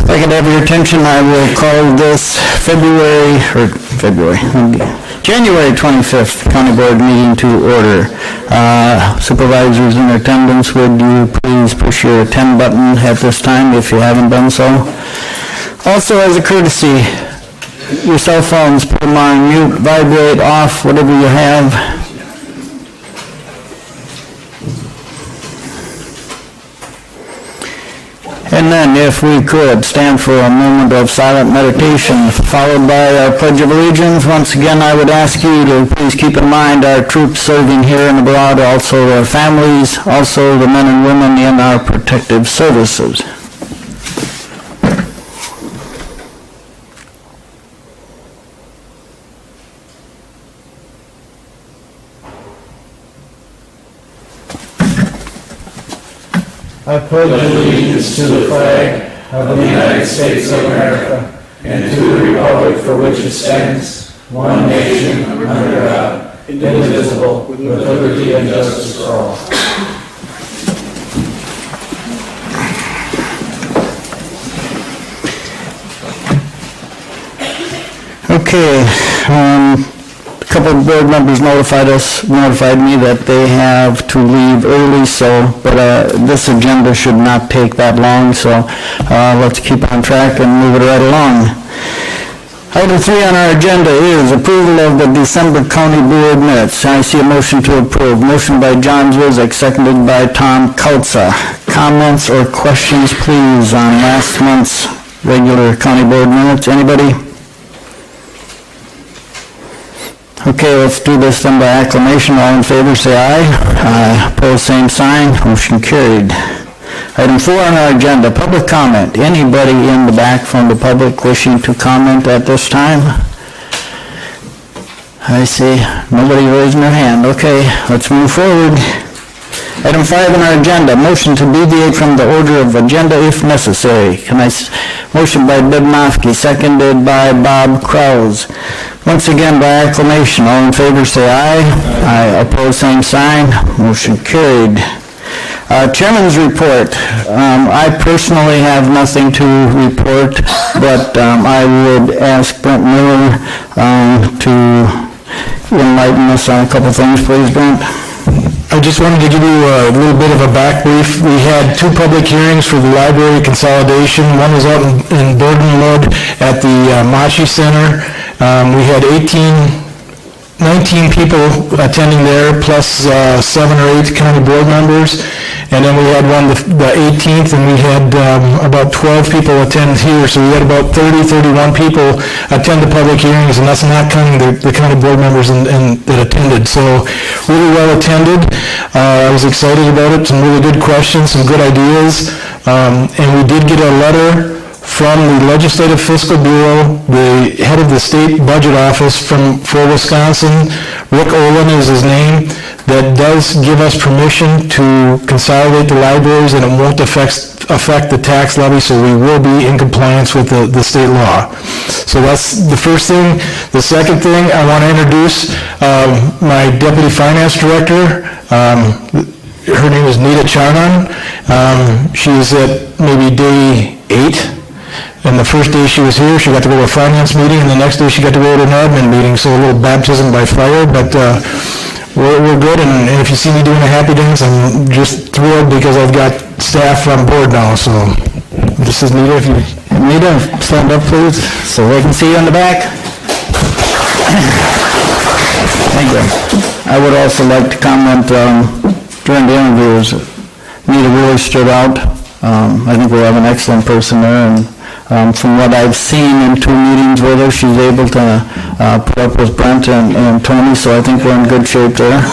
If I could have your attention, I will call this January 25th County Board meeting to order. Supervisors in attendance, would you please push your attend button at this time if you haven't done so? Also, as a courtesy, your cell phones, put them on mute, vibrate, off, whatever you have. And then, if we could, stand for a moment of silent meditation, followed by our Pledge of Allegiance. Once again, I would ask you to please keep in mind our troops serving here and abroad, also their families, also the men and women in our protective services. I pledge allegiance to the flag of the United States of America and to the republic for which it stands, one nation, under God, indivisible, with liberty and justice for all. Okay. A couple of board members notified me that they have to leave early, but this agenda should not take that long, so let's keep on track and move it right along. Item 3 on our agenda is approval of the December County Board minutes. I see a motion to approve. Motion by John Zwizik, seconded by Tom Kautza. Comments or questions, please, on last month's regular County Board minutes? Anybody? Okay, let's do this then by acclamation. All in favor, say aye. Aye. Opposed, same sign. Motion carried. Item 4 on our agenda, public comment. Anybody in the back from the public wishing to comment at this time? I see nobody raising their hand. Okay, let's move forward. Item 5 on our agenda, motion to deviate from the order of agenda if necessary. Motion by Bill Mofke, seconded by Bob Krause. Once again, by acclamation, all in favor say aye. Aye. Opposed, same sign. Motion carried. Chairman's report. I personally have nothing to report, but I would ask Brent Miller to enlighten us on a couple things, please, Brent. I just wanted to give you a little bit of a back brief. We had 2 public hearings for the library consolidation. One was out in Bergen-Lud at the Machi Center. We had 19 people attending there, plus 7 or 8 county board members. And then we had one the 18th, and we had about 12 people attend here. So we had about 31 people attend the public hearings, and that's not counting the county board members that attended. So really well attended. I was excited about it. Some really good questions, some good ideas. And we did get a letter from the Legislative Fiscal Bureau, the head of the state budget office for Wisconsin, Rick Olin is his name, that does give us permission to consolidate the libraries, and it won't affect the tax levy, so we will be in compliance with the state law. So that's the first thing. The second thing, I want to introduce my Deputy Finance Director. Her name is Nita Charnan. She's at maybe day 8. And the first day she was here, she got to go to a finance meeting, and the next day she got to go to an admin meeting, so a little baptism by fire, but we're good, and if you see me doing a happy dance, I'm just thrilled because I've got staff on board now, so this is Nita. If you Nita, stand up, please, so they can see you in the back. Thank you. I would also like to comment during the interviews, Nita really stood out. I think we have an excellent person there, and from what I've seen in 2 meetings with her, she's able to put up with Brent and Tony, so I think we're in good shape there.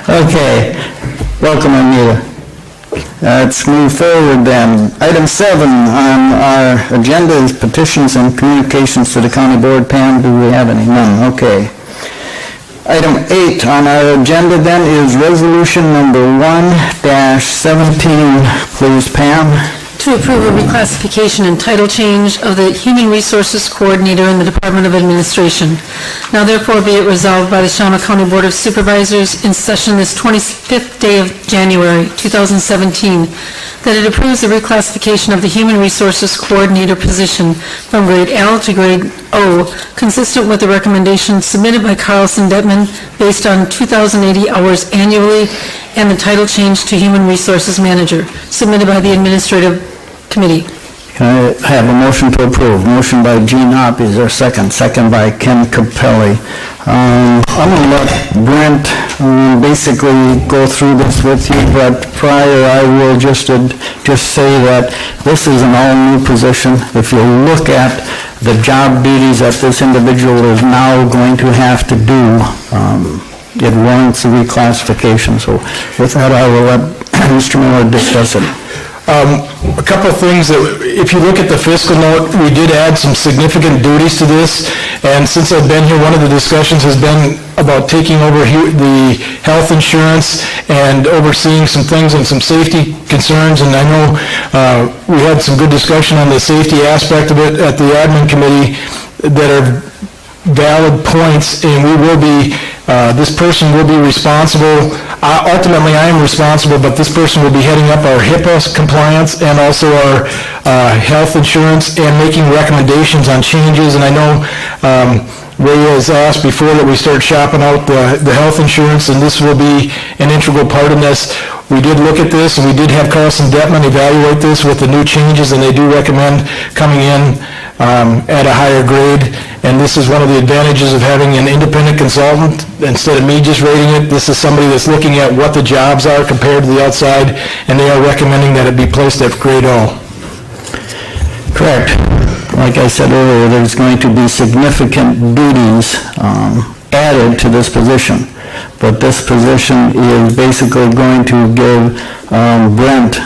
Okay, welcome, Anita. Let's move forward then. Item 7 on our agenda is petitions and communications to the county board. Pam, do we have any? None. Okay. Item 8 on our agenda then is resolution number 1-17. Please, Pam. to approve a reclassification and title change of the Human Resources Coordinator in the Department of Administration. Now therefore be it resolved by the Shawano County Board of Supervisors in session this 25th day of January 2017 that it approves the reclassification of the Human Resources Coordinator position from grade L to grade O, consistent with the recommendation submitted by Carlson Detman based on 2,080 hours annually, and the title change to Human Resources Manager, submitted by the Administrative Committee. Can I have a motion to approve? Motion by Gene Hoppy, is there a second? Second by Ken Capelli. I'm going to let Brent basically go through this with you, but prior I will just say that this is an all-new position. If you look at the job duties that this individual is now going to have to do, it warrants a reclassification. So with that, I will let Mr. Miller discuss it. A couple of things that, if you look at the fiscal note, we did add some significant duties to this, and since I've been here, one of the discussions has been about taking over the health insurance and overseeing some things and some safety concerns, and I know we had some good discussion on the safety aspect of it at the admin committee that are valid points, and we will be, this person will be responsible. Ultimately, I am responsible, but this person will be heading up our HIPAA compliance and also our health insurance and making recommendations on changes. And I know Ray has asked before that we start shopping out the health insurance, and this will be an integral part in this. We did look at this, and we did have Carlson Detman evaluate this with the new changes, and they do recommend coming in at a higher grade. And this is one of the advantages of having an independent consultant. Instead of me just rating it, this is somebody that's looking at what the jobs are compared to the outside, and they are recommending that it be placed at grade O. Correct. Like I said earlier, there's going to be significant duties added to this position. But this position is basically going to give Brent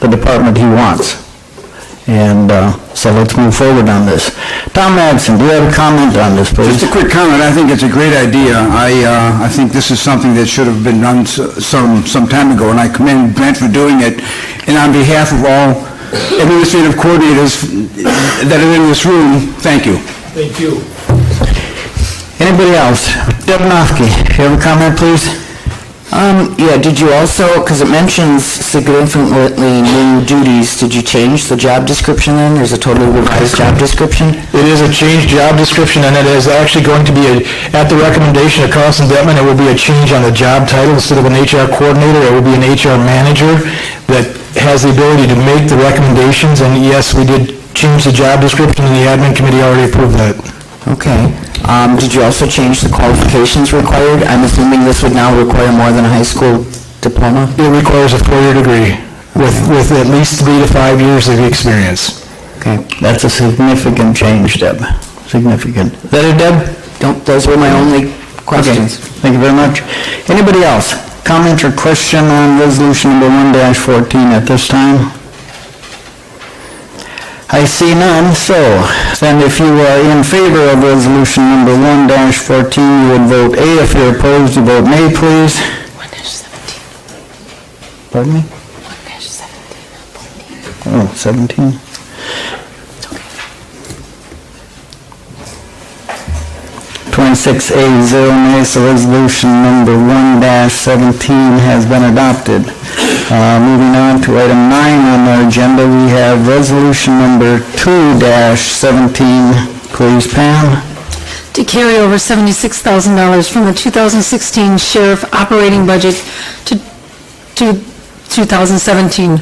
the department he wants. And so let's move forward on this. Tom Madsen, do you have a comment on this, please? Just a quick comment. I think it's a great idea. I think this is something that should have been done some time ago, and I commend Brent for doing it. And on behalf of all administrative coordinators that are in this room, thank you. Thank you. Anybody else? Deb Nofke, you have a comment, please? Yeah, did you also, because it mentions significantly new duties, did you change the job description then? There's a totally revised job description? It is a changed job description, and it is actually going to be, at the recommendation of Carlson Detman, it will be a change on the job title. Instead of an HR coordinator, it will be an HR manager that has the ability to make the recommendations, and yes, we did change the job description, and the admin committee already approved that. Okay. Did you also change the qualifications required? I'm assuming this would now require more than a high school diploma? It requires a 4-year degree with at least 3 to 5 years of experience. Okay. That's a significant change, Deb. Significant. Is that it, Deb? Those were my only questions. Okay. Thank you very much. Anybody else? Comment or question on resolution number 1-14 at this time? I see none, so then if you are in favor of resolution number 1-14, you would vote A. If you're opposed, you vote nay, please. 1-17. Pardon me? 1-17. Oh, 17. It's okay. 26A, 0 nays, so resolution number 1-17 has been adopted. Moving on to item 9 on our agenda, we have resolution number 2-17. Please, Pam. To carry over $76,000 from the 2016 sheriff operating budget to 2017.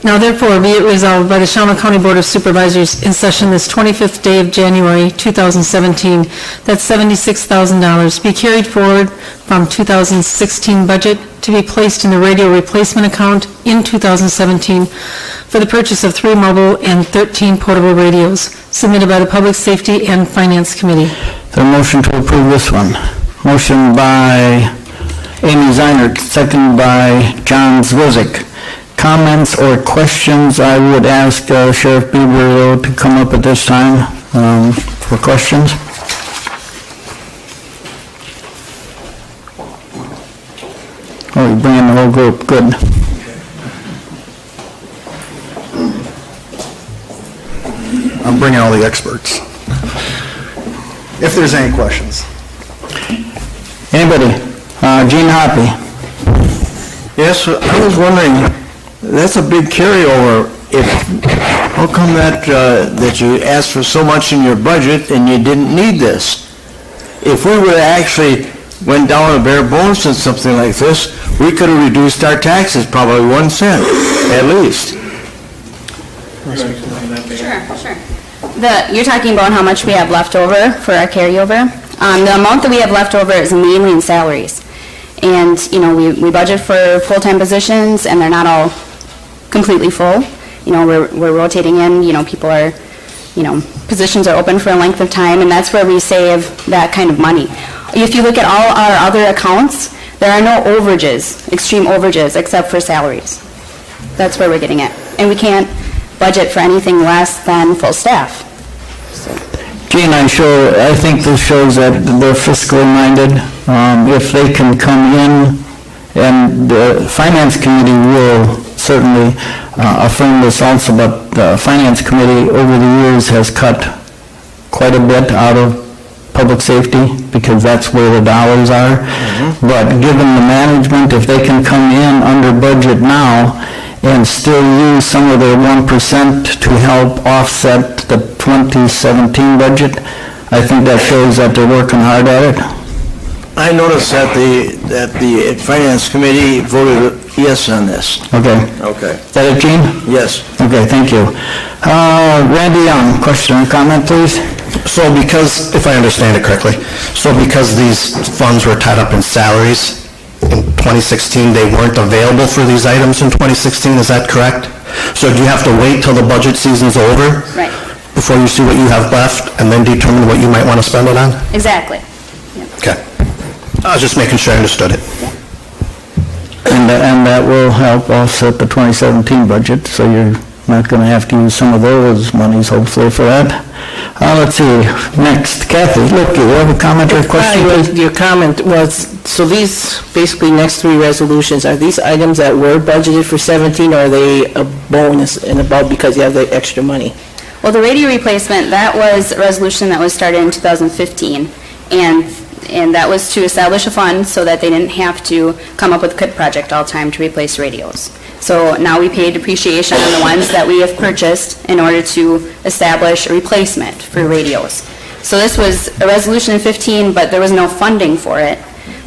Now therefore be it resolved by the Shawano County Board of Supervisors in session this 25th day of January 2017 that $76,000 be carried forward from 2016 budget to be placed in the radio replacement account in 2017 for the purchase of 3 mobile and 13 portable radios, submitted by the Public Safety and Finance Committee. The motion to approve this one. Motion by Amy Zeinert, second by John Zwizik. Comments or questions? I would ask Sheriff Bieber to come up at this time for questions. Oh, you're bringing the whole group. Good. I'm bringing all the experts. If there's any questions. Anybody? Gene Hoppy? Yes, I was wondering, that's a big carryover. How come that you asked for so much in your budget and you didn't need this? If we would have actually went down to bare bones and something like this, we could have reduced our taxes probably 1 cent, at least. Sure. You're talking about how much we have left over for our carryover? The amount that we have left over is mainly in salaries. And, we budget for full-time positions, and they're not all completely full. We're rotating in, people are, positions are open for a length of time, and that's where we save that kind of money. If you look at all our other accounts, there are no overages, extreme overages, except for salaries. That's where we're getting it. And we can't budget for anything less than full staff. Gene, I think this shows that they're fiscally minded. If they can come in, and the Finance Committee will certainly affirm this also, but the Finance Committee over the years has cut quite a bit out of public safety because that's where the dollars are. But given the management, if they can come in under budget now and still use some of their 1% to help offset the 2017 budget, I think that shows that they're working hard at it. I noticed that the Finance Committee voted yes on this. Okay. Okay. Is that it, Gene? Yes. Okay, thank you. Randy Young, question or comment, please? So because, if I understand it correctly, so because these funds were tied up in salaries in 2016, they weren't available for these items in 2016, is that correct? So do you have to wait till the budget season's over? Right. Before you see what you have left, and then determine what you might want to spend it on? Exactly. Okay. I was just making sure I understood it. And that will help offset the 2017 budget, so you're not going to have to use some of those monies hopefully for that. Let's see, next, Kathy, look, you have a comment or a question, please? Your comment was, so these, basically, next three resolutions, are these items that were budgeted for 17, or are they a bonus and above because you have the extra money? Well, the radio replacement, that was a resolution that was started in 2015, and that was to establish a fund so that they didn't have to come up with a KIP project all the time to replace radios. So now we pay depreciation on the ones that we have purchased in order to establish a replacement for radios. So this was a resolution in 15, but there was no funding for it.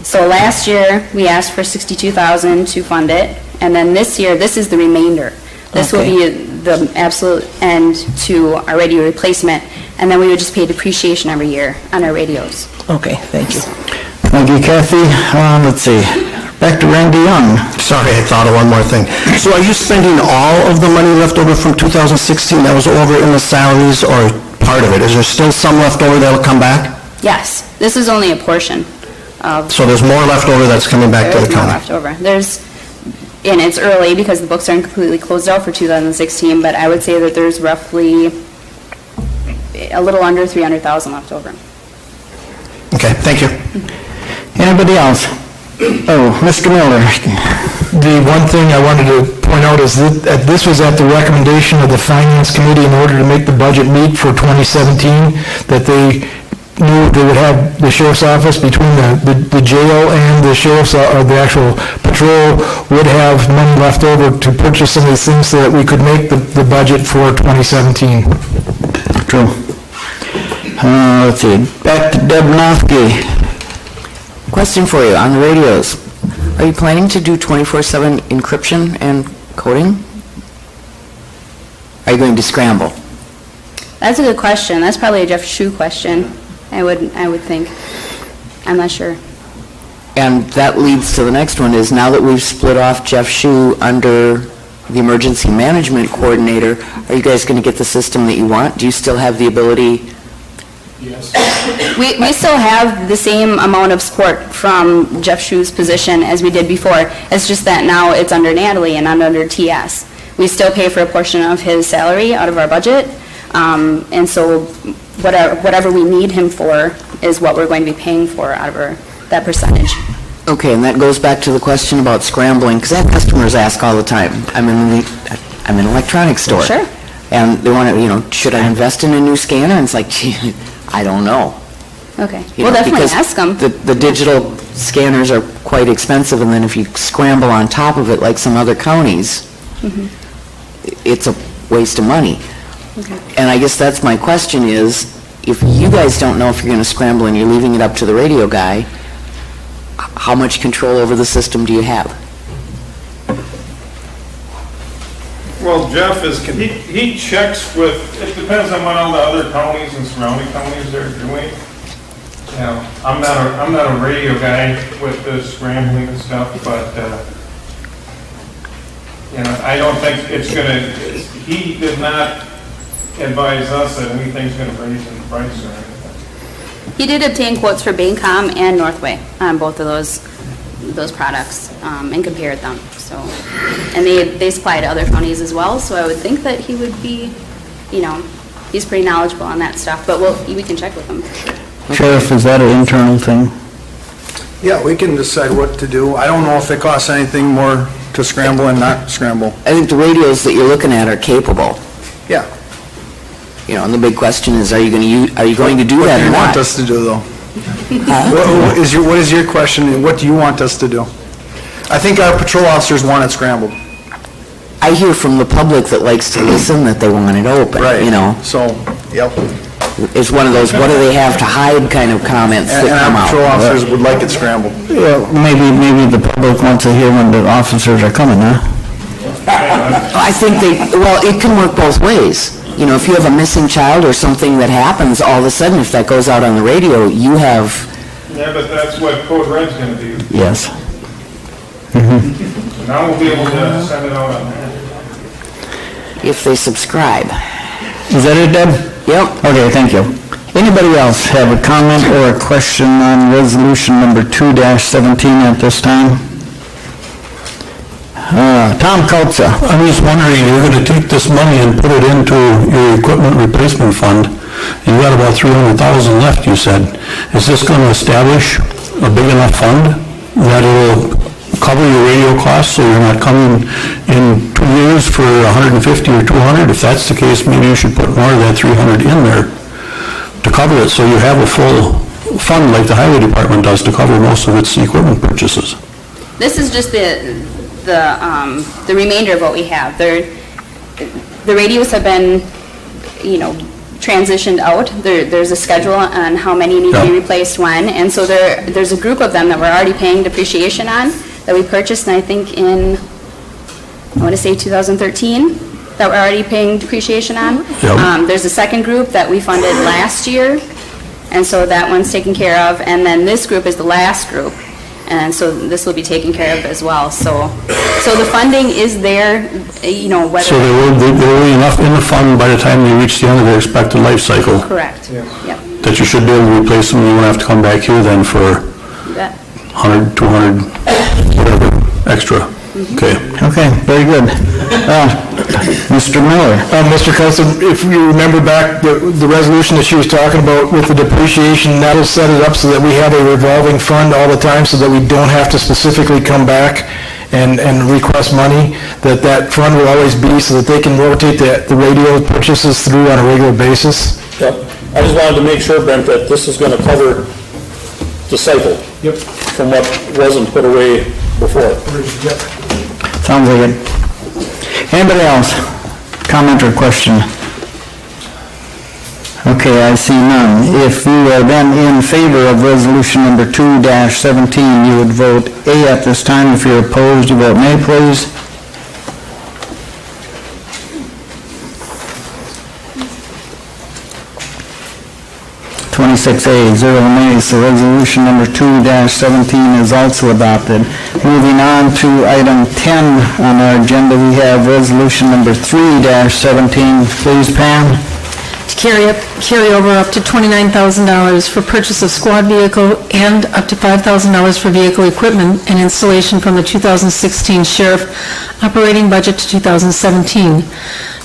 So last year, we asked for $62,000 to fund it, and then this year, this is the remainder. This will be the absolute end to our radio replacement, and then we would just pay depreciation every year on our radios. Okay, thank you. Thank you, Kathy. Let's see, back to Randy Young. Sorry, I thought of one more thing. So are you spending all of the money left over from 2016 that was over in the salaries, or part of it? Is there still some left over that'll come back? Yes, this is only a portion of... So there's more left over that's coming back to the There's more county? left over. And it's early because the books aren't completely closed out for 2016, but I would say that there's roughly a little under 300,000 left over. Okay, thank you. Anybody else? Oh, Mr. Miller. The one thing I wanted to point out is that this was at the recommendation of the Finance Committee in order to make the budget meet for 2017, that they knew they would have the sheriff's office between the jail and the sheriff's, or the actual patrol, would have money left over to purchase some of these things so that we could make the budget for 2017. True. Let's see, back to Deb Nofsky. Question for you on the radios. Are you planning to do 24/7 encryption and coding? Are you going to scramble? That's a good question. That's probably a Jeff Shue question, I would think. I'm not sure. And that leads to the next one, is now that we've split off Jeff Shue under the Emergency Management Coordinator, are you guys going to get the system that you want? Do you still have the ability? We still have the same amount of support from Jeff Shue's position as we did before. It's just that now it's under Natalie and not under TS. We still pay for a portion of his salary out of our budget, and so whatever we need him for is what we're going to be paying for out of that percentage. Okay, and that goes back to the question about scrambling, because I have customers ask all the time. I'm in an electronics store. Sure. and they want to, should I invest in a new scanner? And it's like, gee, I don't know. Okay. You We'll know, definitely because ask them. The digital scanners are quite expensive, and then if you scramble on top of it like some other counties, it's a waste of money. And I guess that's my question is, if you guys don't know if you're going to scramble and you're leaving it up to the radio guy, how much control over the system do you have? Well, Jeff he checks with, it depends on what all the other counties and surrounding counties are doing. You know, I'm not a radio guy with the scrambling and stuff, but, I don't think it's he did not advise us that anything's gonna raise in price or anything. He did obtain quotes for Bancom and Northway on both of those products, and compared them, so. And they supply to other counties as well, so I would think that he would be, he's pretty knowledgeable on that stuff, but we can check with him. Sheriff, is that an internal thing? Yeah, we can decide what to do. I don't know if it costs anything more to scramble and not scramble. I think the radios that you're looking at are capable. Yeah. And the big question is, are you going to do What that do or you not? want us to do, though? What is your question, and what do you want us to do? I think our patrol officers want it scrambled. I hear from the public that likes to listen that they want it open, So, yep. It's one of those, what do they have to hide kind of comments that And come our patrol out. officers would like it scrambled. Yeah, maybe the public wants to hear when the officers are coming, huh? I think it can work both ways. If you have a missing child or something that happens, all of a sudden, if that goes out on the radio, you have, Yeah, but that's what Code Red's gonna do. Yes. So now we'll be able to send it out on that. if they subscribe. Is that it, Deb? Yep. Okay, thank you. Anybody else have a comment or a question on resolution number 2-17 at this time? Tom Kulza. I'm just wondering, you're going to take this money and put it into your equipment replacement fund. You got about $300,000 left, you said. Is this going to establish a big enough fund that it'll cover your radio costs, so you're not coming in 2 years for 150 or 200? If that's the case, maybe you should put more of that 300 in there to cover it, so you have a full fund like the highway department does to cover most of its equipment purchases. This is just the remainder of what we have. The radios have been, transitioned out. There's a schedule on how many need to be replaced when, and so there's a group of them that we're already paying depreciation on, that we purchased, and I think in, I want to say 2013, that we're already paying depreciation on. Yep. There's a second group that we funded last year, and so that one's taken care of, and then this group is the last group. And so this will be taken care of as well. So the funding is there, whether... So there will be enough in the fund by the time you reach the end of their expected life cycle Correct. Yep. that you should be able to replace them, and you won't have to come back here then for You bet. 100, 200, whatever, extra. Okay. Okay, very good. Mr. Miller. Mr. Coulson, if you remember back, the resolution that she was talking about with the depreciation, that'll set it up so that we have a revolving fund all the time, so that we don't have to specifically come back and request money, that fund will always be so that they can rotate the radio purchases through on a regular basis. Yep. I just wanted to make sure, Brent, that this is going to cover the cycle. Yep. From what wasn't put away before. Sounds like it. Anybody else? Comment or question? Okay, I see none. If you are then in favor of resolution number 2-17, you would vote A at this time. If you're opposed, you vote nay, please. (26A), 0 nays, so resolution number 2-17 is also adopted. Moving on to item 10 on our agenda, we have resolution number 3-17. Please, Pam. To carry over up to $29,000 for purchase of squad vehicle and up to $5,000 for vehicle equipment and installation from the 2016 sheriff operating budget to 2017.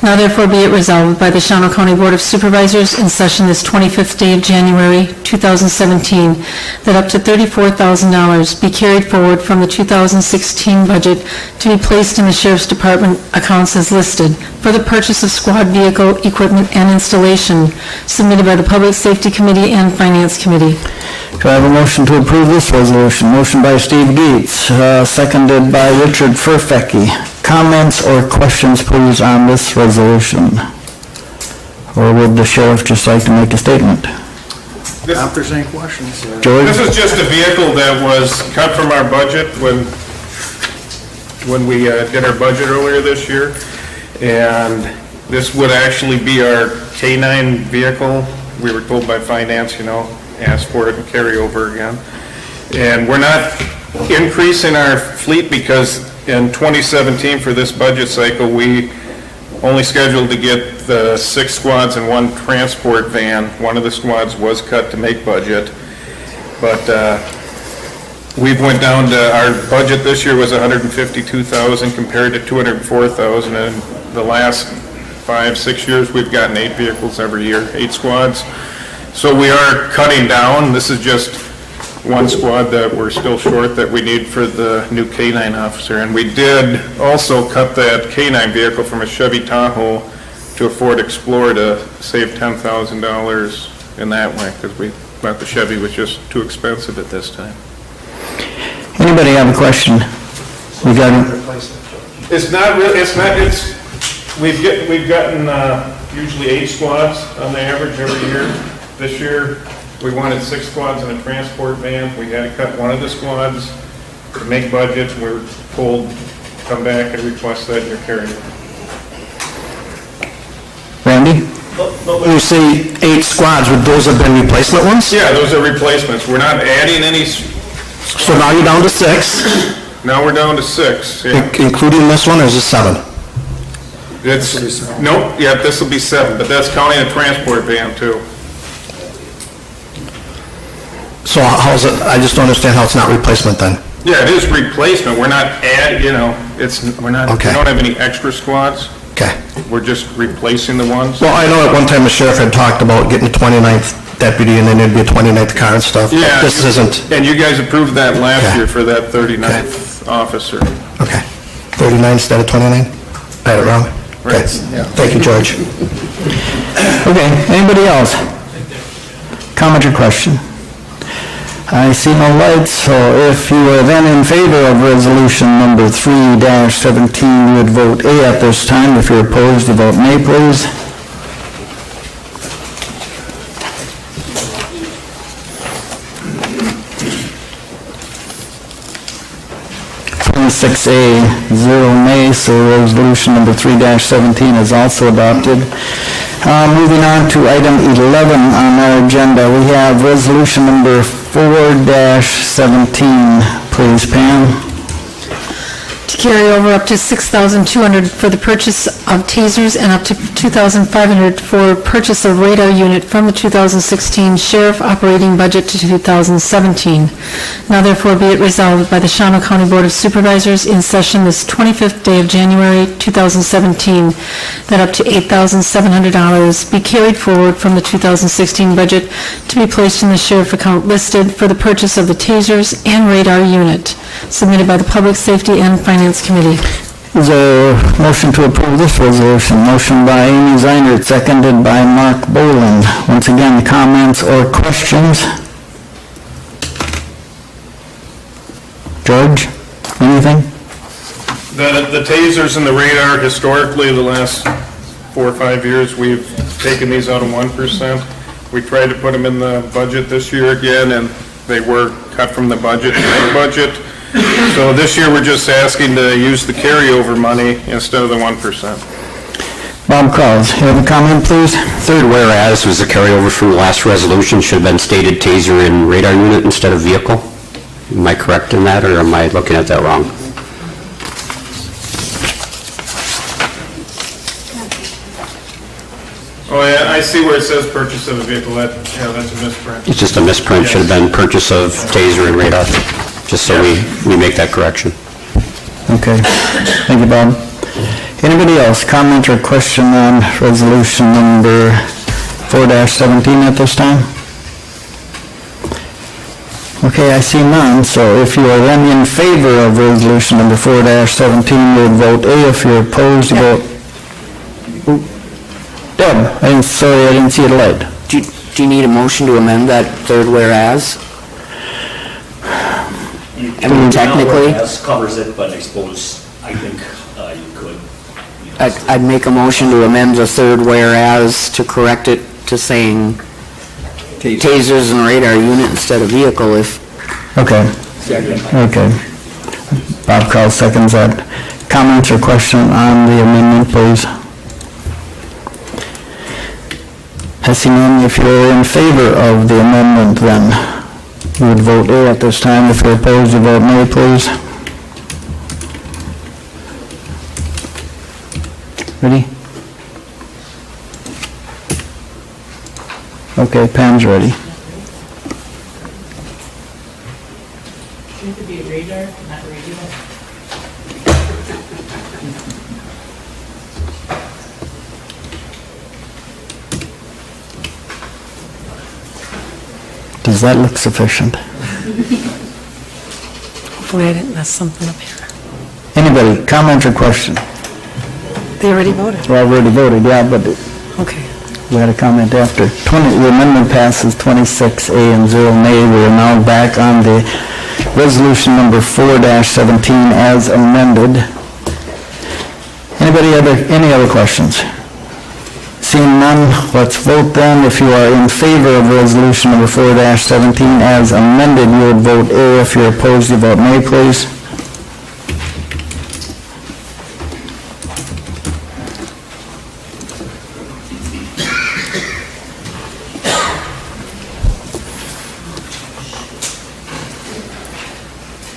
Now therefore be it resolved by the Shawano County Board of Supervisors in session this 25th day of January 2017 that up to $34,000 be carried forward from the 2016 budget to be placed in the Sheriff's Department accounts as listed for the purchase of squad vehicle, equipment, and installation submitted by the Public Safety Committee and Finance Committee. Do I have a motion to approve this resolution? Motion by Steve Dietz, seconded by Richard Furfecke. Comments or questions, please, on this resolution? Or would the sheriff just like to make a statement? This- If there's any questions. George? This is just a vehicle that was cut from our budget when we did our budget earlier this year. And this would actually be our K-9 vehicle. We were told by finance, ask for it and carry over again. And we're not increasing our fleet because in 2017 for this budget cycle, we only scheduled to get the 6 squads and 1 transport van. One of the squads was cut to make budget. But we've went down to, our budget this year was $152,000 compared to $204,000. And the last 5-6 years, we've gotten 8 vehicles every year, 8 squads. So we are cutting down. This is just 1 squad that we're still short that we need for the new K-9 officer. And we did also cut that K-9 vehicle from a Chevy Tahoe to a Ford Explorer to save $10,000 in that way, because we thought the Chevy was just too expensive at this time. Anybody have a question? We got It's not really, we've gotten usually 8 squads on the average every year. This year, we wanted 6 squads in a transport van. We had to cut one of the squads to make budgets. We were told, come back and request that in your carrier. Randy? But when you say 8 squads, would those have been replacement ones? Yeah, those are replacements. We're not adding any, So now you're down to 6, now we're down to 6. Yeah. including this one, or is it 7? It's, nope, yeah, this will be 7, but that's counting a transport van too. So how's it, I just don't understand how it's not replacement then. Yeah, it is replacement. We're not we're not, we Okay. don't have any extra squads. Okay. We're just replacing the ones. Well, I know at one time the sheriff had talked about getting a 29th deputy and then there'd be a 29th car and stuff. but Yeah. This isn't, And you guys approved that last Okay. year for that 39th officer. okay. 39 instead of 29? I had it wrong? Okay. Thank you, George. Okay, anybody else? Comment or question? I see no lights, so if you are then in favor of resolution number 3-17, you would vote A at this time. If you're opposed, you vote nay, please. A, 0 nay, so resolution number 3-17 is also adopted. Moving on to item 11 on our agenda, we have resolution number 4-17. Please, Pam. To carry over up to $6,200 for the purchase of tasers and up to $2,500 for purchase of radar unit from the 2016 Sheriff Operating Budget to 2017. Now therefore be it resolved by the Shawano County Board of Supervisors in session this 25th day of January 2017 that up to $8,700 be carried forward from the 2016 budget to be placed in the sheriff account listed for the purchase of the tasers and radar unit submitted by the Public Safety and Finance Committee. Is there a motion to approve this resolution? Motion by Amy Zeinert, seconded by Mark Boland. Once again, comments or questions? George, anything? The tasers and the radar, historically, the last 4 or 5 years, we've taken these out of 1%. We tried to put them in the budget this year again, and they were cut from the budget to make budget. So this year, we're just asking to use the carryover money instead of the 1%. Bob Kraus, you have a comment, please? Third whereas was the carryover from the last resolution, should have been stated taser and radar unit instead of vehicle. Am I correct in that, or am I looking at that wrong? Oh, yeah, I see where it says purchase of a vehicle. That's a misprint. It's just a misprint, should have been purchase of taser and radar, just so we make that correction. Okay, thank you, Bob. Anybody else comment or question on resolution number 4-17 at this time? Okay, I see none, so if you are then in favor of resolution number 4-17, you would vote A. If you're opposed, you vote... Deb, I didn't see it light. Do you need a motion to amend that third whereas? I mean, technically, Whereas covers it, but I suppose, I think you could. I'd make a motion to amend the third whereas to correct it to saying tasers and radar unit instead of vehicle if... Okay. Okay. Bob Carl seconds that. Comments or question on the amendment, please? I see none. If you're in favor of the amendment, then you would vote A at this time. If you're opposed, you vote no, please. Ready? Okay, Pam's ready. Should it be radar, not radio? Does that look sufficient? Hopefully I didn't mess something up here. Anybody, comment or question? They already voted. Well, I've already voted, yeah, but Okay. we had a comment after. The amendment passes 26A and 0 nay. We are now back on the resolution number 4-17 as amended. Any other questions? Seeing none, let's vote then. If you are in favor of resolution number 4-17 as amended, you would vote A. If you're opposed, you vote nay, please.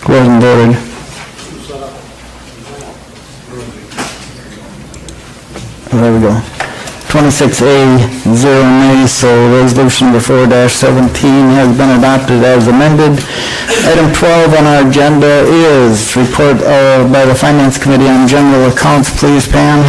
Who hasn't voted? There we go. 26A, 0 nay, so resolution number 4-17 has been adopted as amended. Item 12 on our agenda is report by the Finance Committee on general accounts. Please, Pam.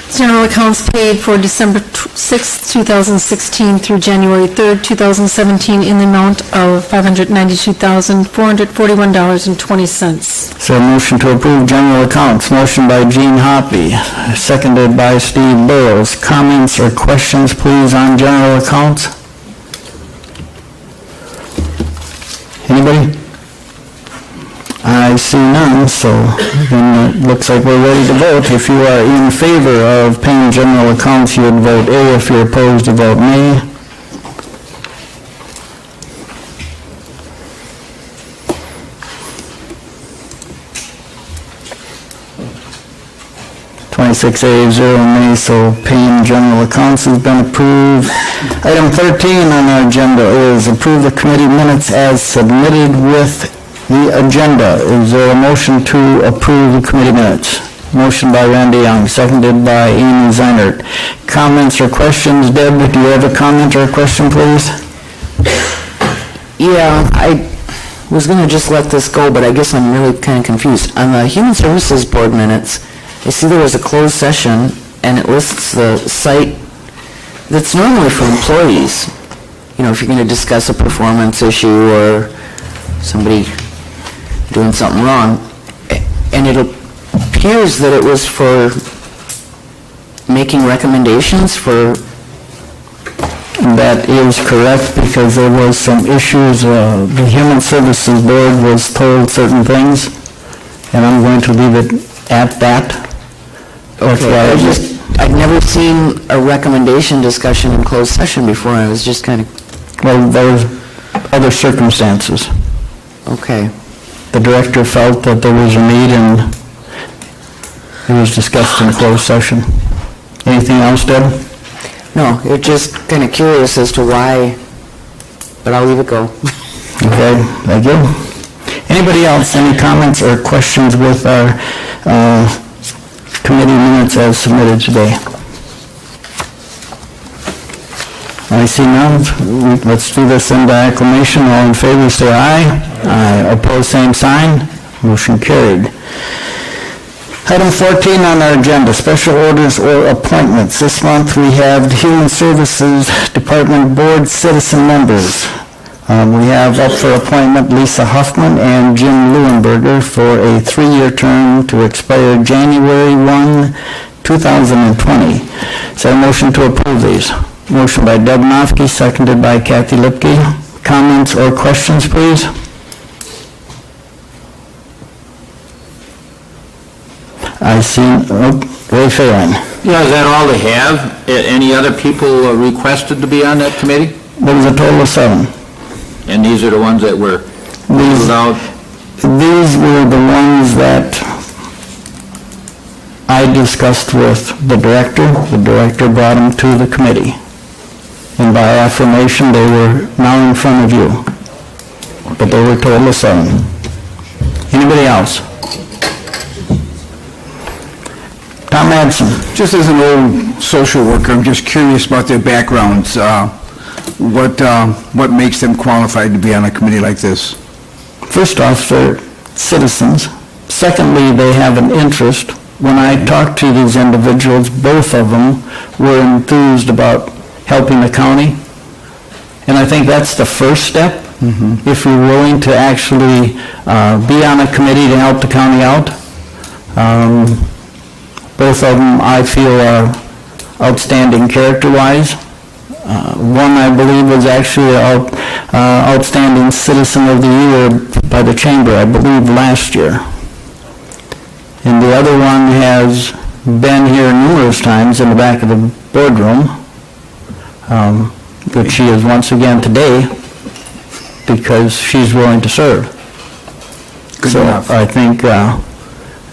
General accounts paid for December 6, 2016 through January 3, 2017 in the amount of $592,441.20. So a motion to approve general accounts. Motion by Gene Hoppy, seconded by Steve Burrows. Comments or questions, please, on general accounts? Anybody? I see none, so then it looks like we're ready to vote. If you are in favor of paying general accounts, you would vote A. If you're opposed, you vote nay. (26A, 0 nay), so paying general accounts has been approved. Item 13 on our agenda is approve the committee minutes as submitted with the agenda. Is there a motion to approve the committee minutes? Motion by Randy Young, seconded by Amy Zeinert. Comments or questions? Deb, do you have a comment or a question, please? Yeah, I was going to just let this go, but I guess I'm really kind of confused. On the Human Services Board minutes, I see there was a closed session, and it lists the site that's normally for employees. You know, if you're going to discuss a performance issue or somebody doing something wrong, and it appears that it was for making recommendations for... That is correct, because there was some issues. The Human Services Board was told certain things, and I'm going to leave it at that. That's why I've never seen a recommendation discussion in closed session before. I was just kind of... Well, there was other circumstances. Okay. The director felt that there was a need, and it was discussed in closed session. Anything else, Deb? No, you're just kind of curious as to why, but I'll leave it go. Okay, thank you. Anybody else, any comments or questions with our committee minutes as submitted today? I see none. Let's do this in by acclamation. All in favor, say aye. Aye. Opposed, same sign. Motion carried. Item 14 on our agenda, special orders or appointments. This month, we have the Human Services Department Board citizen members. We have up for appointment Lisa Huffman and Jim Leuenberger for a 3-year term to expire January 1, 2020. Is there a motion to approve these? Motion by Deb Nofke, seconded by Kathy Lipke. Comments or questions, please? I see, Ray Phelan. Yeah, is that all they have? Any other people requested to be on that committee? There was a total of 7. And these are the ones that were ruled out? These were the ones that I discussed with the director. The director brought them to the committee. And by affirmation, they were now in front of you. But they were total of 7. Anybody else? Tom Madsen. Just as an old social worker, I'm just curious about their backgrounds. What makes them qualified to be on a committee like this? First off, they're citizens. Secondly, they have an interest. When I talked to these individuals, both of them were enthused about helping the county. And I think that's the first step. If you're willing to actually be on a committee to help the county out. Both of them, I feel, are outstanding character-wise. One, I believe, was actually an outstanding citizen of the year by the chamber, I believe, last year. And the other one has been here numerous times in the back of the boardroom, which she is once again today, because she's willing to serve. Good So enough. I think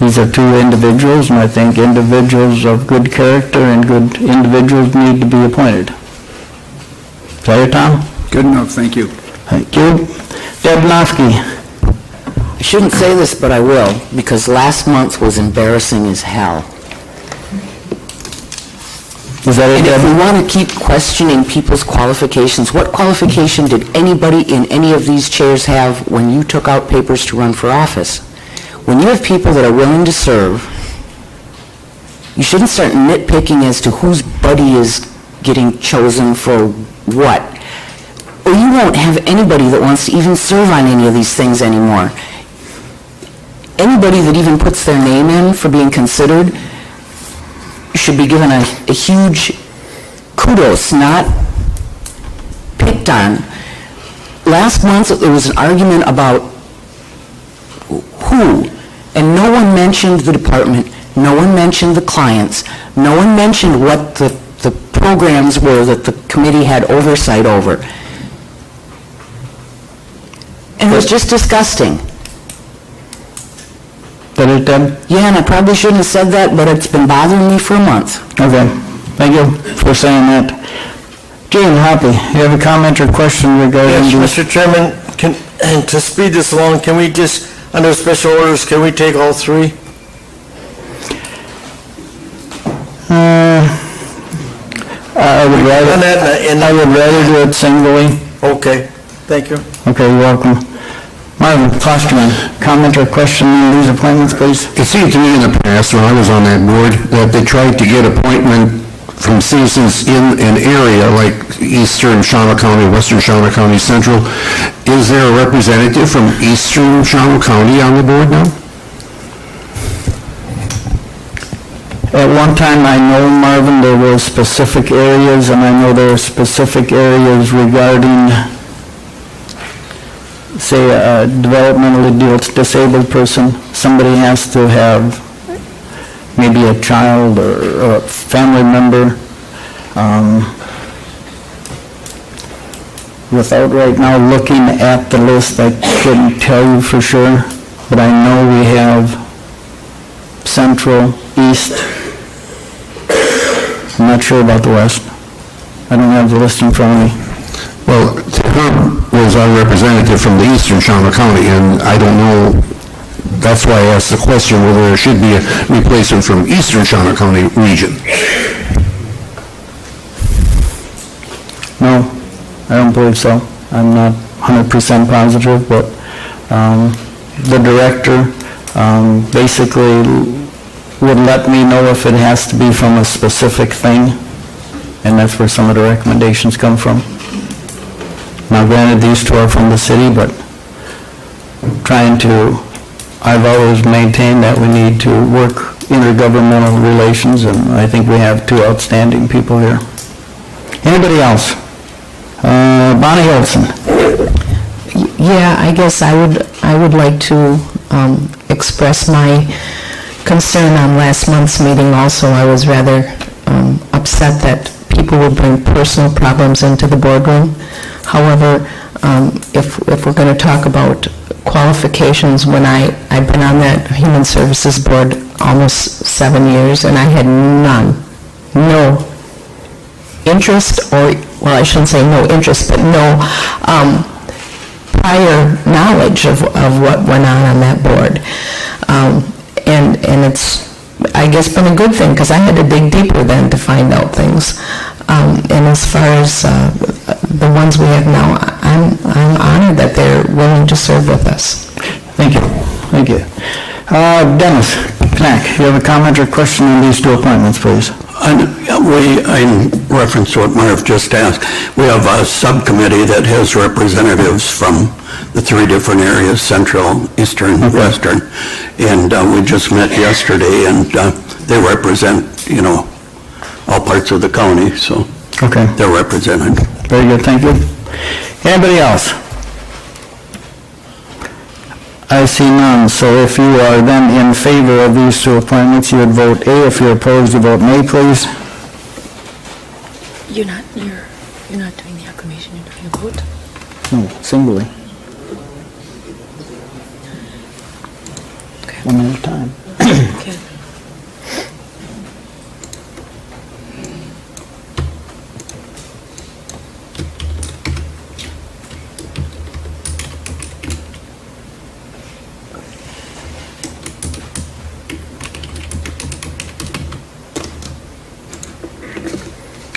these are 2 individuals, and I think individuals of good character and good individuals need to be appointed. Is that it, Tom? Good enough, thank you. Thank you. Deb Nofke. I shouldn't say this, but I will, because last month was embarrassing as hell. Is that it, And if we Deb? want to keep questioning people's qualifications, what qualification did anybody in any of these chairs have when you took out papers to run for office? When you have people that are willing to serve, you shouldn't start nitpicking as to whose buddy is getting chosen for what. Or you won't have anybody that wants to even serve on any of these things anymore. Anybody that even puts their name in for being considered should be given a huge kudos, not picked on. Last month, there was an argument about who, and no one mentioned the department, no one mentioned the clients, no one mentioned what the programs were that the committee had oversight over. And it was just disgusting. That it, Deb? Yeah, and I probably shouldn't have said that, but it's been bothering me for a month. Okay. Thank you for saying that. Gene Hoppy, you have a comment or question regarding Yes, this? Mr. Chairman, to speed this along, can we just, under special orders, can we take all 3? I would rather, On that, I would rather do it singly. Okay, thank you. Okay, you're welcome. Marvin Klosterman, comment or question on these appointments, please? It seemed to me in the past, when I was on that board, that they tried to get appointment from citizens in an area like eastern Shawano County, western Shawano County, central. Is there a representative from eastern Shawano County on the board now? At one time, I know, Marvin, there were specific areas, and I know there are specific areas regarding, say, a developmentally disabled person. Somebody has to have maybe a child or a family member. Without right now looking at the list, I couldn't tell you for sure, but I know we have central, east. I'm not sure about the west. I don't have the list in front of me. Well, Herb was our representative from the eastern Shawano County, and I don't know, that's why I asked the question whether there should be a replacement from eastern Shawano County region. No, I don't believe so. I'm not 100% positive, but the director basically would let me know if it has to be from a specific thing, and that's where some of the recommendations come from. Now granted, these two are from the city, but I've always maintained that we need to work intergovernmental relations, and I think we have two outstanding people here. Anybody else? Bonnie Olson. Yeah, I guess I would like to express my concern on last month's meeting also. I was rather upset that people would bring personal problems into the boardroom. However, if we're going to talk about qualifications, when I've been on that Human Services Board almost 7 years, and I had no interest, or, well, I shouldn't say no interest, but no prior knowledge of what went on that board. And it's, I guess, been a good thing, because I had to dig deeper then to find out things. And as far as the ones we have now, I'm honored that they're willing to serve with us. Thank you. Thank you. Dennis Knack, you have a comment or question on these two appointments, please? In reference to what Marv just asked, we have a subcommittee that has representatives from the three different areas, central, eastern, western, and we just met yesterday, and they represent, all parts of the county, so Okay. they're represented. Very good, thank you. Anybody else? I see none, so if you are then in favor of these two appointments, you would vote A. If you're opposed, you vote nay, please. You're not doing the acclamation, you're doing a vote? No, singly. One at a time. Okay.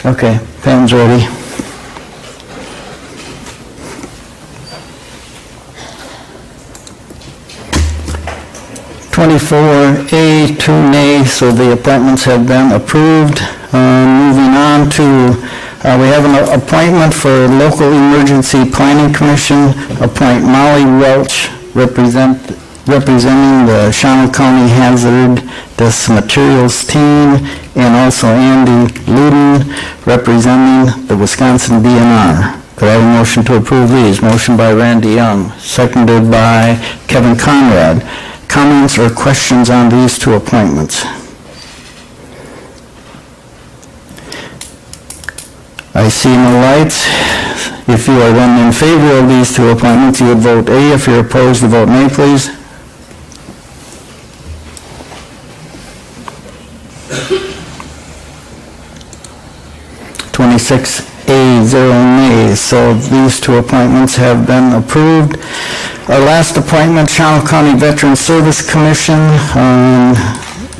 Okay, pen's ready. A, 2 nay, so the appointments have been approved. Moving on to, we have an appointment for Local Emergency Planning Commission, appoint Molly Welch, representing the Shawano County Hazardous Materials Team, and also Andy Luden, representing the Wisconsin DNR. Could I have a motion to approve these? Motion by Randy Young, seconded by Kevin Conrad. Comments or questions on these two appointments? I see no lights. If you are then in favor of these two appointments, you would vote A. If you're opposed, you vote nay, please. A, 0 nays, so these two appointments have been approved. Our last appointment, Shawano County Veteran Service Commission.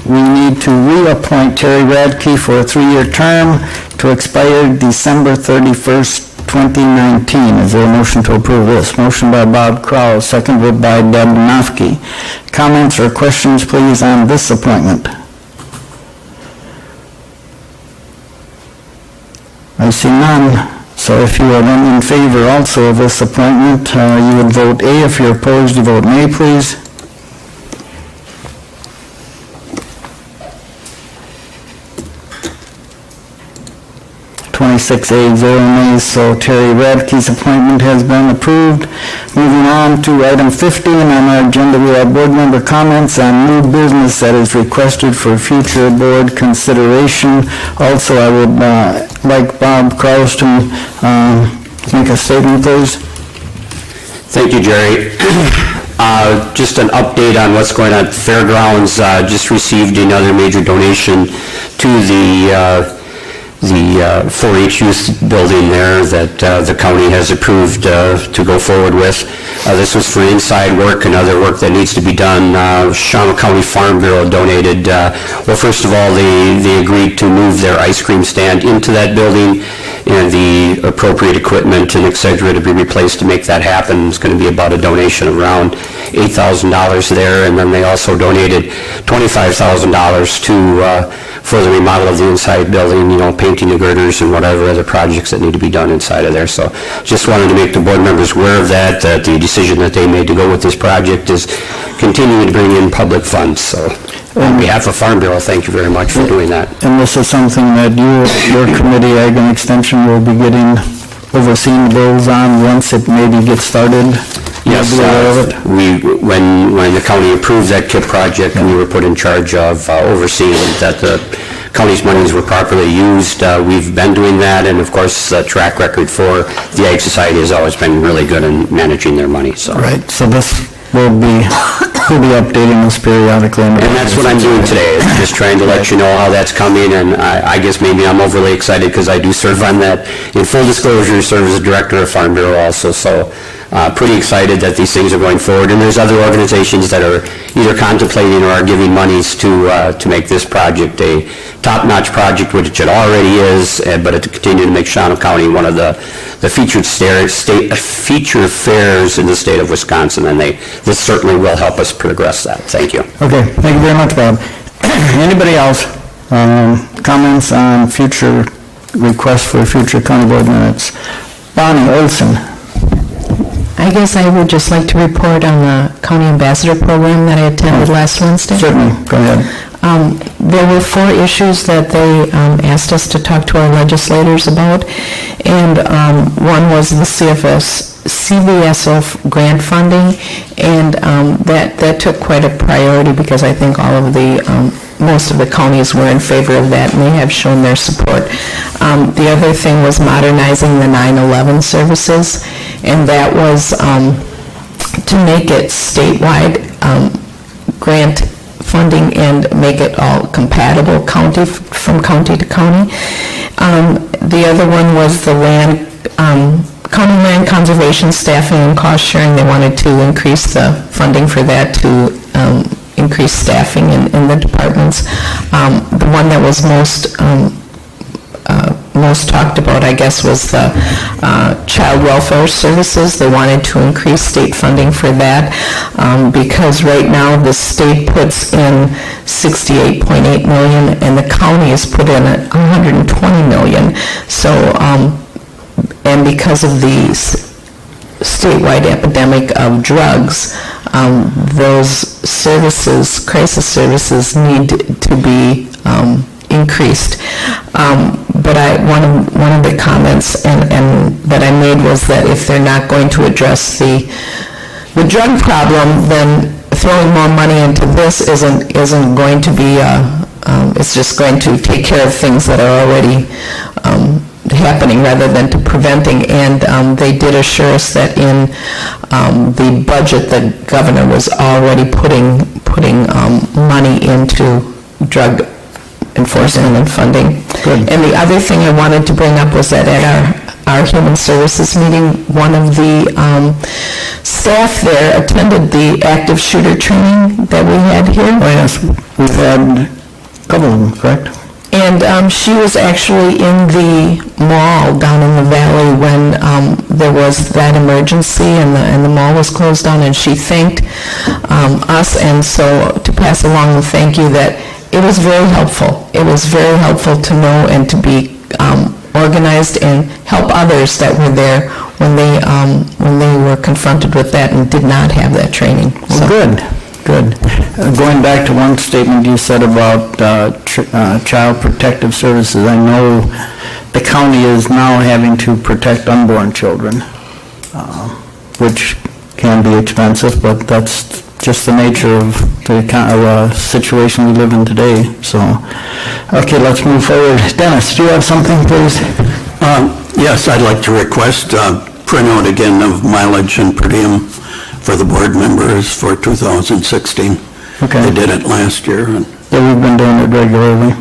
We need to reappoint Terry Radke for a 3-year term to expire December 31st, 2019. Is there a motion to approve this? Motion by Bob Crowell, seconded by Deb Nofke. Comments or questions, please, on this appointment? I see none. So if you are then in favor also of this appointment, you would vote A. If you're opposed, you vote nay, please. A, 0 nays, so Terry Radke's appointment has been approved. Moving on to item 15 on our agenda, we have board member comments on new business that is requested for future board consideration. Also, I would like Bob Kraus to make a statement, please. Thank you, Jerry. Just an update on what's going on at the fairgrounds. Just received another major donation to the 4-H youth building there that the county has approved to go forward with. This was for inside work and other work that needs to be done. Shawano County Farm Bureau donated, well, first of all, they agreed to move their ice cream stand into that building, and the appropriate equipment and et cetera to be replaced to make that happen. It's going to be about a donation of around $8,000 there, and then they also donated $25,000 for the remodel of the inside building, painting the girders and whatever other projects that need to be done inside of there. So just wanted to make the board members aware of that the decision that they made to go with this project is continuing to bring in public funds. So on behalf of Farm Bureau, thank you very much for doing that. And this is something that your committee, Ag and Extension, will be overseeing the bills on once it maybe gets started? Yes, You'll be aware of it? when the county approved that KIP project, we were put in charge of overseeing that the county's monies were properly used. We've been doing that, and of course, the track record for the Ag Society has always been really good in managing their money, so. Right, so this will be updating us periodically. And that's what I'm doing today, is just trying to let you know how that's coming, and I guess maybe I'm overly excited because I do serve on that. In full disclosure, serve as a director of Farm Bureau also, so pretty excited that these things are going forward. And there's other organizations that are either contemplating or are giving monies to make this project a top-notch project, which it already is, but to continue to make Shawano County one of the featured feature fairs in the state of Wisconsin, and this certainly will help us progress that. Thank you. Okay, thank you very much, Bob. Anybody else? Comments on future requests for future county board minutes? Bonnie Olson. I guess I would just like to report on the County Ambassador Program that I attended last Wednesday. Certainly, go ahead. There were 4 issues that they asked us to talk to our legislators about, and one was the CVSO grant funding, and that took quite a priority because I think all of most of the counties were in favor of that, and they have shown their support. The other thing was modernizing the 9/11 services, and that was to make it statewide grant funding and make it all compatible from county to county. The other one was the county land conservation staffing and cost sharing. They wanted to increase the funding for that to increase staffing in the departments. The one that was most talked about, I guess, was the child welfare services. They wanted to increase state funding for that because right now the state puts in $68.8 million and the county has put in $120 million. So, and because of the statewide epidemic of drugs, those services, crisis services, need to be increased. But one of the comments and that I made was that if they're not going to address the drug problem, then throwing more money into this isn't going to be. It's just going to take care of things that are already happening rather than to preventing. And they did assure us that in the budget, the governor was already putting money into drug enforcement and funding. Good. And the other thing I wanted to bring up was that at our Human Services meeting, one of the staff there attended the active shooter training that we had here. Oh, yes, we've had a couple of them, correct? And she was actually in the mall down in the valley when there was that emergency and the mall was closed down, and she thanked us, and so to pass along the thank you that it was very helpful. It was very helpful to know and to be organized and help others that were there when they were confronted with that and did not have that training. Well, good. Going back to one statement you said about Child Protective Services, I know the county is now having to protect unborn children, which can be expensive, but that's just the nature of the kind of situation we live in today. So, okay, let's move forward. Dennis, do you have something, please? Yes, I'd like to request printout again of mileage and per diem for the board members for 2016. Okay. They did it last year. Yeah, we've been doing it regularly.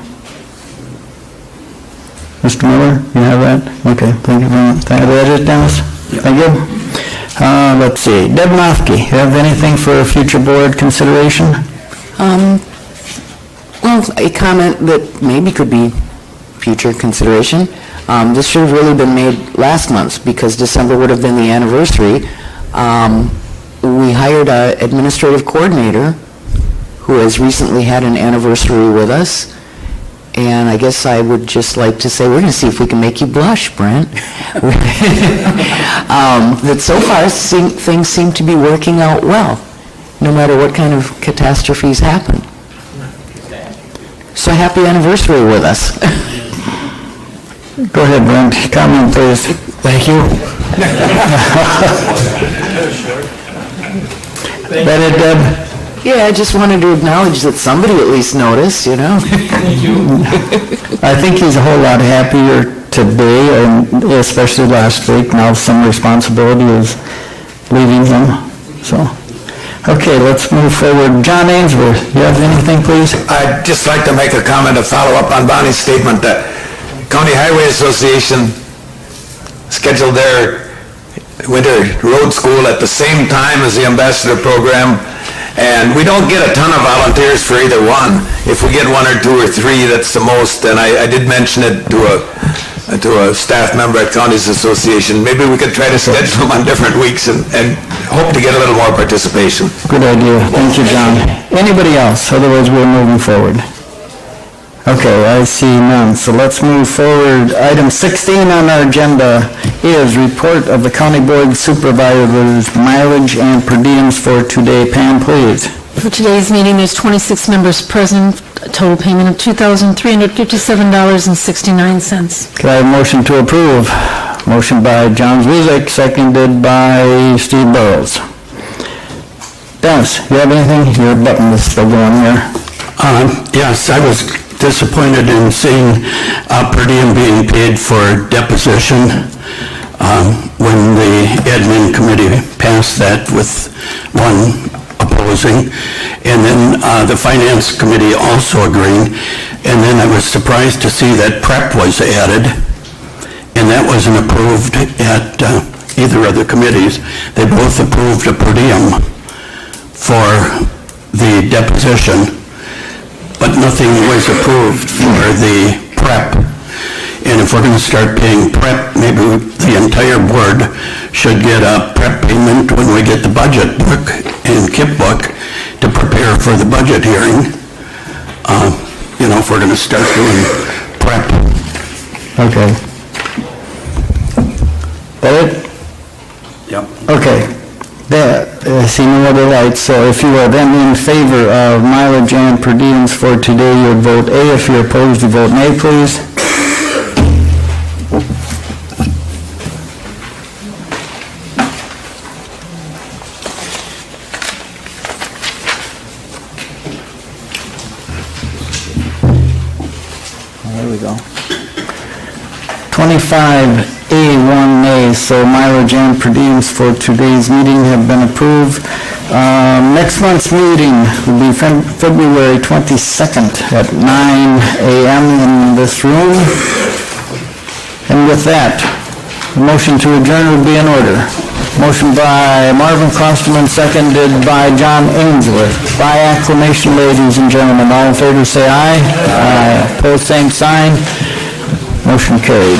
Mr. Miller, you have that? Okay, thank you very much. That it, Dennis? Thank you. Let's see, Deb Nofke, you have anything for future board consideration? Well, a comment that maybe could be future consideration. This should have really been made last month, because December would have been the anniversary. We hired an administrative coordinator who has recently had an anniversary with us, and I guess I would just like to say, we're going to see if we can make you blush, Brent. That so far, things seem to be working out well, no matter what kind of catastrophes happen. So happy anniversary with us. Go ahead, Brent, comment, please. Thank you. That it, Deb? Yeah, I just wanted to acknowledge that somebody at least noticed, you know? I think he's a whole lot happier today, and especially last week. Now some responsibility is leaving him, so. Okay, let's move forward. John Ainsworth, you have anything, please? I'd just like to make a comment to follow up on Bonnie's statement that County Highway Association scheduled their winter road school at the same time as the ambassador program, and we don't get a ton of volunteers for either one. If we get 1 or 2 or 3, that's the most, and I did mention it to a staff member at Counties Association. Maybe we could try to schedule them on different weeks and hope to get a little more participation. Good idea. Thank you, John. Anybody else? Otherwise, we're moving forward. Okay, I see none, so let's move forward. Item 16 on our agenda is report of the County Board of Supervisors mileage and per diems for today. Pam, please. For today's meeting, there's 26 members present, a total payment of $2,357.69. Can I have a motion to approve? Motion by John Zuzak, seconded by Steve Burrows. Dennis, you have anything? Your button is still going there. Yes, I was disappointed in seeing per diem being paid for deposition when the admin committee passed that with one opposing, and then the finance committee also agreeing, and then I was surprised to see that prep was added, and that wasn't approved at either of the committees. They both approved a per diem for the deposition, but nothing was approved for the prep. And if we're going to start paying prep, maybe the entire board should get a prep payment when we get the budget book and KIP book to prepare for the budget hearing. If we're going to start doing prep. Okay. That it? Yep. Okay. There, I see no other lights, so if you are then in favor of mileage and per diems for today, you would vote A. If you're opposed, you vote nay, please. There we go. 25A1 nays, so mileage and per diems for today's meeting have been approved. Next month's meeting will be February 22nd at 9 a.m. in this room. And with that, the motion to adjourn would be in order. Motion by Marvin Klosterman, seconded by John Ainsworth. By acclamation, ladies and gentlemen, all in favor say aye. Aye. Opposed, same sign. Motion carried.